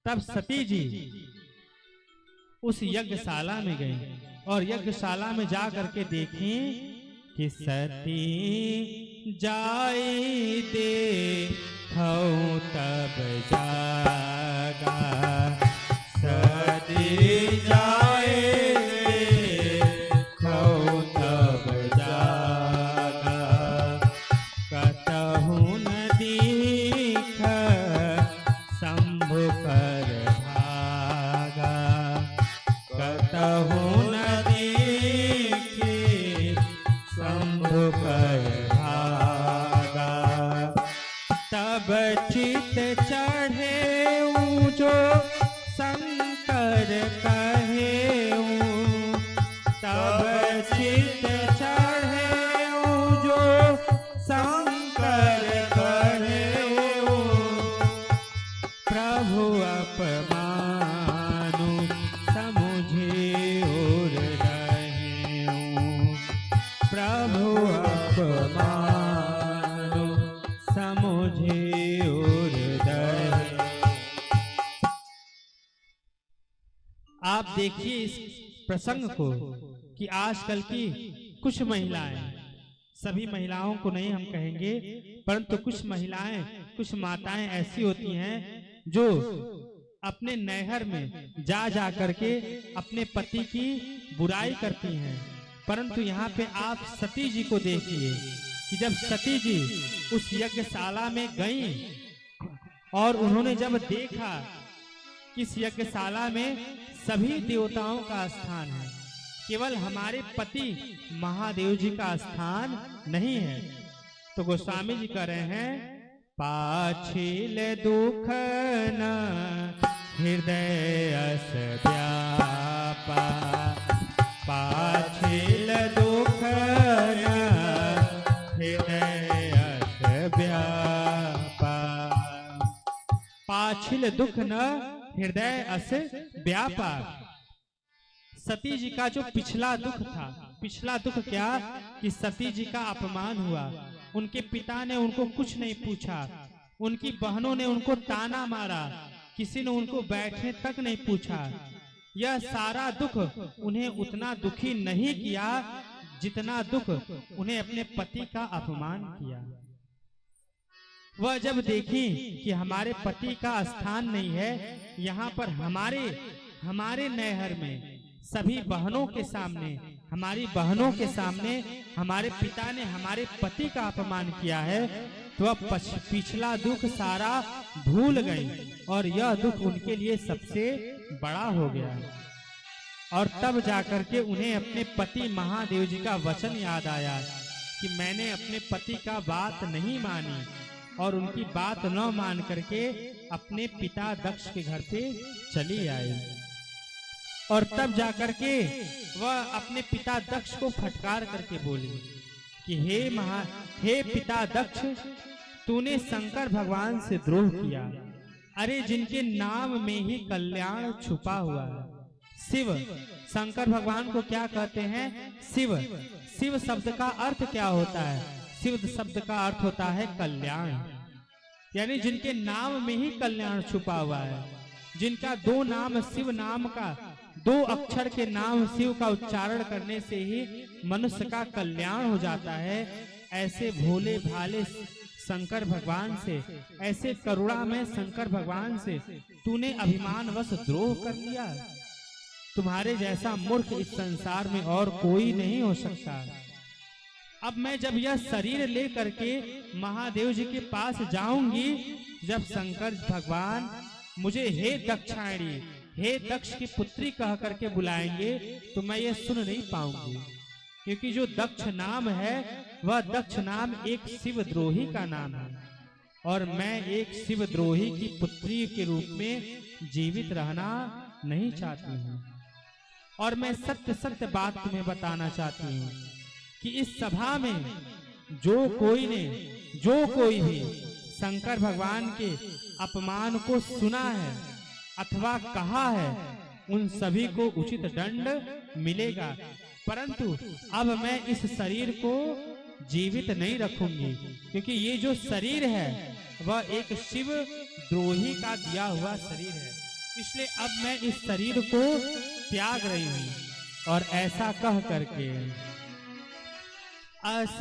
तब सती जी उस यज्ञशाला में गई और यज्ञशाला में जा करके देखें कि सती जाई देखो तब जागा, सती जाए देखो तब जागा, कतहु न दीख शंभु कर भागा, कतहु न दीखे शंभु कर भागा। तब चित चढ़े जो शंकर कहे, तब चित चढ़े जो शंकर कहे, प्रभु अपमानु समुझे और रहे, प्रभु अपमानु समुझे और रहे। आप देखिए इस प्रसंग को कि आजकल की कुछ महिलाएं, सभी महिलाओं को नहीं हम कहेंगे, परंतु कुछ महिलाएं, कुछ माताएं ऐसी होती हैं जो अपने नैहर में जा करके अपने पति की बुराई करती हैं। परंतु यहाँ पे आप सती जी को देखिए कि जब सती जी उस यज्ञशाला में गईं और उन्होंने जब देखा कि इस यज्ञशाला में सभी देवताओं का स्थान है, केवल हमारे पति महादेव जी का स्थान नहीं है, तो गोस्वामी जी कह रहे हैं पाछिल दुख न हृदय अस व्यापा, पाछिल दुख न हृदय अस व्यापा, पाछिल दुख न हृदय अस व्यापा। सती जी का जो पिछला दुख था, पिछला दुख क्या कि सती जी का अपमान हुआ, उनके पिता ने उनको कुछ नहीं पूछा, उनकी बहनों ने उनको ताना मारा, किसी ने उनको बैठने तक नहीं पूछा। यह सारा दुख उन्हें उतना दुखी नहीं किया जितना दुख उन्हें अपने पति का अपमान किया। वह जब देखी कि हमारे पति का स्थान नहीं है, यहाँ पर हमारे नैहर में सभी बहनों के सामने, हमारी बहनों के सामने हमारे पिता ने हमारे पति का अपमान किया है, तो अब पिछला दुख सारा भूल गई और यह दुख उनके लिए सबसे बड़ा हो गया। और तब जाकर के उन्हें अपने पति महादेव जी का वचन याद आया कि मैंने अपने पति का बात नहीं मानी और उनकी बात न मान करके अपने पिता दक्ष के घर पे चली आई। और तब जाकर के वह अपने पिता दक्ष को फटकार करके बोली कि हे पिता दक्ष, तूने शंकर भगवान से द्रोह किया। अरे जिनके नाम में ही कल्याण छुपा हुआ है, शिव, शंकर भगवान को क्या कहते हैं? शिव। शिव शब्द का अर्थ क्या होता है? शिव शब्द का अर्थ होता है कल्याण, यानी जिनके नाम में ही कल्याण छुपा हुआ है, जिनका दो नाम शिव नाम का, दो अक्षर के नाम शिव का उच्चारण करने से ही मनुष्य का कल्याण हो जाता है। ऐसे भोले भाले शंकर भगवान से, ऐसे करुणा में शंकर भगवान से तूने अभिमानवश द्रोह कर दिया। तुम्हारे जैसा मूर्ख इस संसार में और कोई नहीं हो सकता। अब मैं जब यह शरीर ले करके महादेव जी के पास जाऊंगी, जब शंकर भगवान मुझे हे दक्षायणी, हे दक्ष की पुत्री कह करके बुलाएंगे, तो मैं ये सुन नहीं पाऊंगी, क्योंकि जो दक्ष नाम है वह दक्ष नाम एक शिवद्रोही का नाम है और मैं एक शिवद्रोही की पुत्री के रूप में जीवित रहना नहीं चाहती हूँ। और मैं सत्य सत्य बात तुम्हें बताना चाहती हूँ कि इस सभा में जो कोई भी शंकर भगवान के अपमान को सुना है अथवा कहा है, उन सभी को उचित दंड मिलेगा। परंतु अब मैं इस शरीर को जीवित नहीं रखूंगी, क्योंकि ये जो शरीर है वह एक शिव द्रोही का दिया हुआ शरीर है। इसलिए अब मैं इस शरीर को त्याग रही हूं। और ऐसा कह करके अस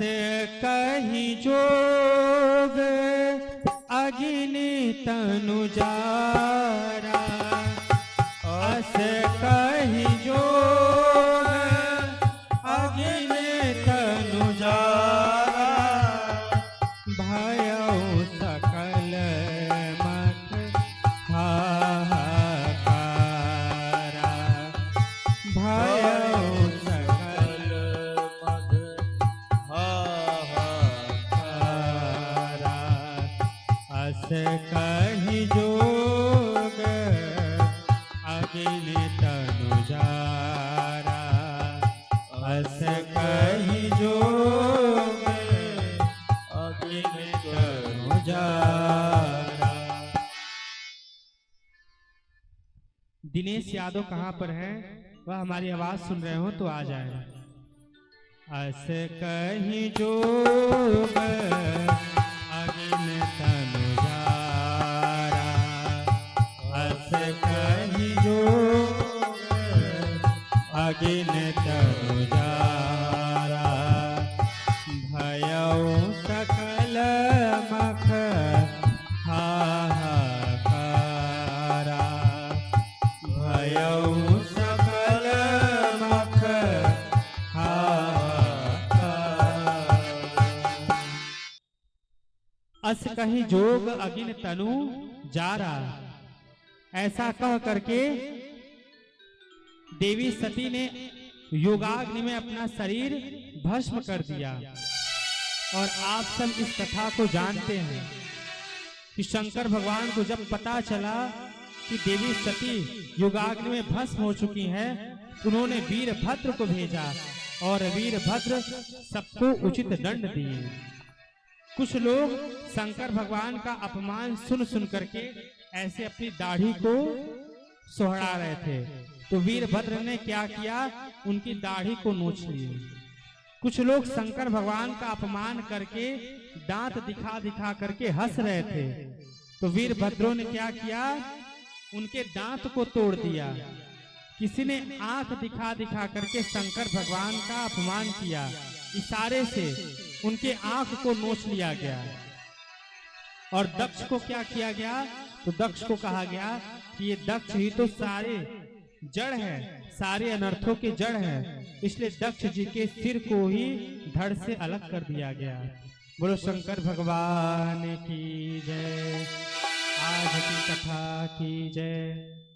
कही जोग अग्नि तनु जारा, अस कही जोग अग्नि तनु जारा, भयउ सकल मख हाहाकारा, भयउ सकल मख हाहाकारा, अस कही जोग अग्नि तनु जारा, अस कही जोग अग्नि तनु जारा। दिनेश यादव कहाँ पर है? वह हमारी आवाज सुन रहे हो तो आ जाए। अस कही जोग अग्नि तनु जारा, अस कही जोग अग्नि तनु जारा, भयउ सकल मख हाहाकारा, भयउ सकल मख हाहाकारा। अस कहीं जोग अग्नि तनु जारा, ऐसा कह करके देवी सती ने योगाग्नि में अपना शरीर भस्म कर दिया। और आप सब इस कथा को जानते हैं कि शंकर भगवान को जब पता चला कि देवी सती योगाग्नि में भस्म हो चुकी है, उन्होंने वीरभद्र को भेजा और वीरभद्र सबको उचित दंड दिए। कुछ लोग शंकर भगवान का अपमान सुन सुन करके ऐसे अपनी दाढ़ी को सोहरा रहे थे, तो वीरभद्र ने क्या किया, उनकी दाढ़ी को नोच लिए। कुछ लोग शंकर भगवान का अपमान करके दांत दिखा दिखा करके हंस रहे थे, तो वीरभद्रों ने क्या किया, उनके दांत को तोड़ दिया। किसी ने आंख दिखा दिखा करके शंकर भगवान का अपमान किया, इशारे से उनके आंख को नोच लिया गया। और दक्ष को क्या किया गया, तो दक्ष को कहा गया कि ये दक्ष ही तो सारे जड़ है, सारे अनर्थों के जड़ है, इसलिए दक्ष जी के सिर को ही धड़ से अलग कर दिया गया। बोलो शंकर भगवान की जय, आज की कथा की जय।